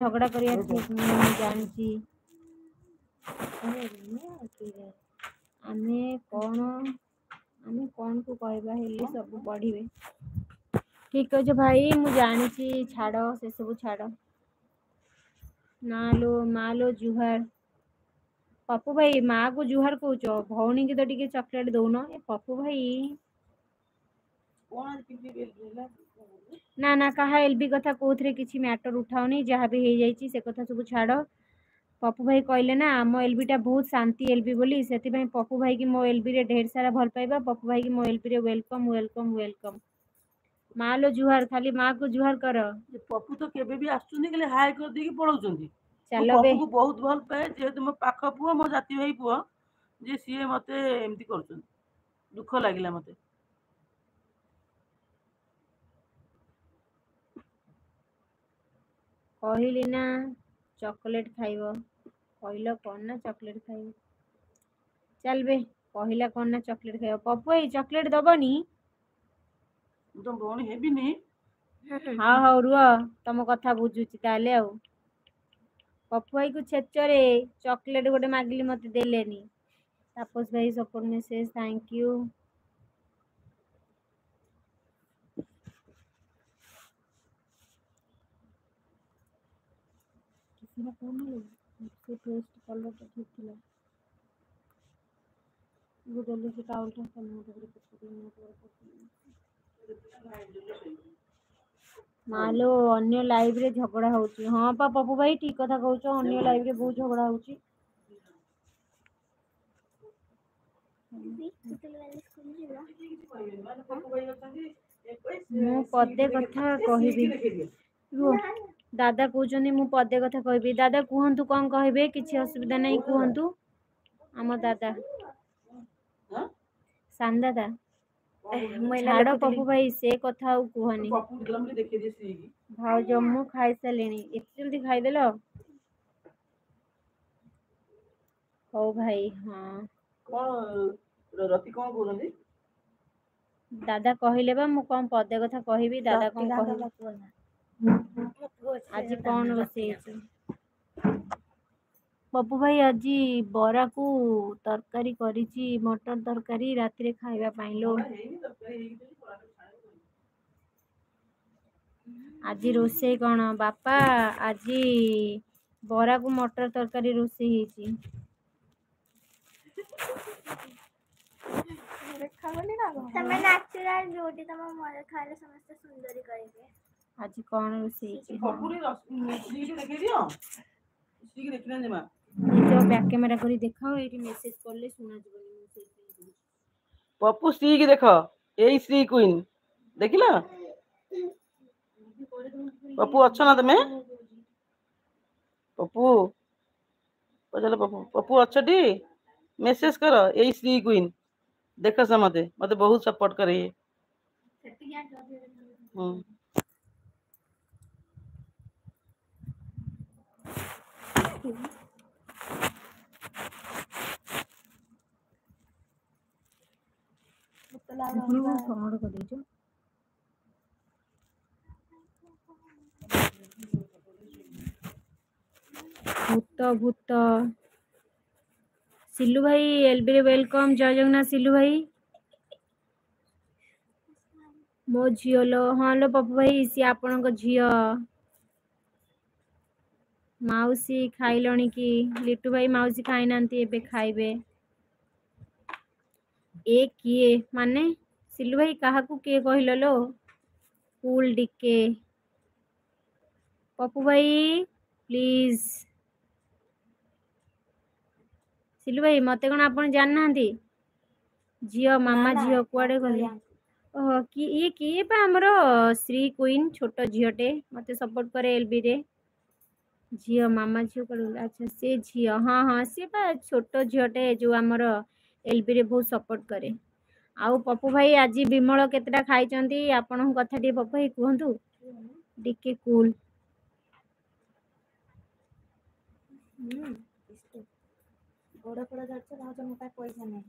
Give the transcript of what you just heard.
झगड़ा करिया ठीक नहीं जानची आमे कौन को कहबा हेली सब पढ़िबे ठीक है भाई मु जानची छाड़ से सब छाड़ मालो जुहार पप्पू भाई माँ को जुहार कौच भौणी की तो टिके चॉकलेट दौन ए पप्पू भाई ना ना कहा एलबी कथा कोथरे किछि मैटर उठाओनी जहाँ भी हो जाइए से कथा सब छाड़ पप्पू भाई कहले ना आम एलबीटा बहुत शांति एलबी बोली से पप्पू भाई की मो एलबी रे ढेर सारा भल पाइबा पप्पू भाई की मो एलबी रे वेलकम वेलकम वेलकम माँ लो जुहार खाली माँ को जुहार कर पप्पू तो केबे भी आसुनी खाली हाय कर देकी पळौचंदी चलो बे पप्पू को बहुत भल पाए जेहेतु मो पाख पुओ मो जाति भाई पुओ जे सीए मते एमती करछन दुख लागिला मते कहली ना चॉकलेट खाइबो कहलो कौन ना चॉकलेट खाइबो चल बे कहला कौन ना चॉकलेट खाइबो पप्पू भाई चॉकलेट दबनी तो भौणी हेबिनी हाँ हाँ रुह तुम कथा बुझुची ताले आउ पप्पू भाई को छेचरे चॉकलेट गोटे मागिली मते देलेनी तापस भाई सपोर्ट मेसेज थैंक यू किसी कौन से पेस्ट कलर तो ठीक थिला गुडली से टाउल था समूह मालो अन्य लाइव रे झगड़ा होची हां पा पप्पू भाई ठीक कथा कहउछो अन्य लाइव रे बहुत झगड़ा होची मु पदे कथा कहबी दादा कहउछनी मु पदे कथा कहबी दादा कुहंतु कोन कहबे किछि असुविधा नहीं कुहंतु हमर दादा सान दादा छाड़ पप्पू भाई से कथा कहनी भाउज मु खाई सारिणी एते जल्दी खाईदेल हो भाई हाँ रति कौन बोलंदी दादा कहले बा मु कौन पदे कथा कहबी दादा कौन कहबी आज कौन रोषेई पप्पू भाई आज बरा को तरकारी करिची मटर तरकारी राति रे खाइबा पाई लो आज रोषेई कौन बापा आज बरा को मटर तरकारी रोषेई हेची आज कौन रोषेई जो बैक कैमरा करी देखाओ एटी मेसेज करले सुना जबनी मेसेज पप्पू श्री की देखो एई श्री क्वीन देखिला पप्पू अच्छा ना तमे पप्पू चलो पप्पू पप्पू अच्छा टी मेसेज करो एई श्री क्वीन देखो से मते बहुत सपोर्ट करे भूत भूत सिल्लू भाई एलबी रे वेलकम जय जगन्नाथ सिल्लू भाई मो झियो लो हाँ लो पप्पू भाई सी आपण को झियो माउसी खाइलणी की लिट्टू भाई माउसी खाई नांती एबे खाइबे ए किए माने सिल्लू भाई काहा को के कहिलो लो कूल डिके पप्पू भाई प्लीज सिल्लू भाई मते कोन आपण जान नांती झियो मामा झियो कुआडे गले ओह कि ये किए पा हमरो श्री क्वीन छोटो झियोटे मते सपोर्ट करे एलबी रे झियो मामा झियो कर अच्छा से झियो हाँ हाँ से पा छोटो झियोटे जो हमरो एलबी रे बहुत सपोर्ट करे आउ पप्पू भाई आज विमल केतटा खाइचंती आपन कथा टी पप्पू भाई कहंतु डिके कूल गोड़ पड़ा जाচ্ছে भाउज मोटा पैसा नहीं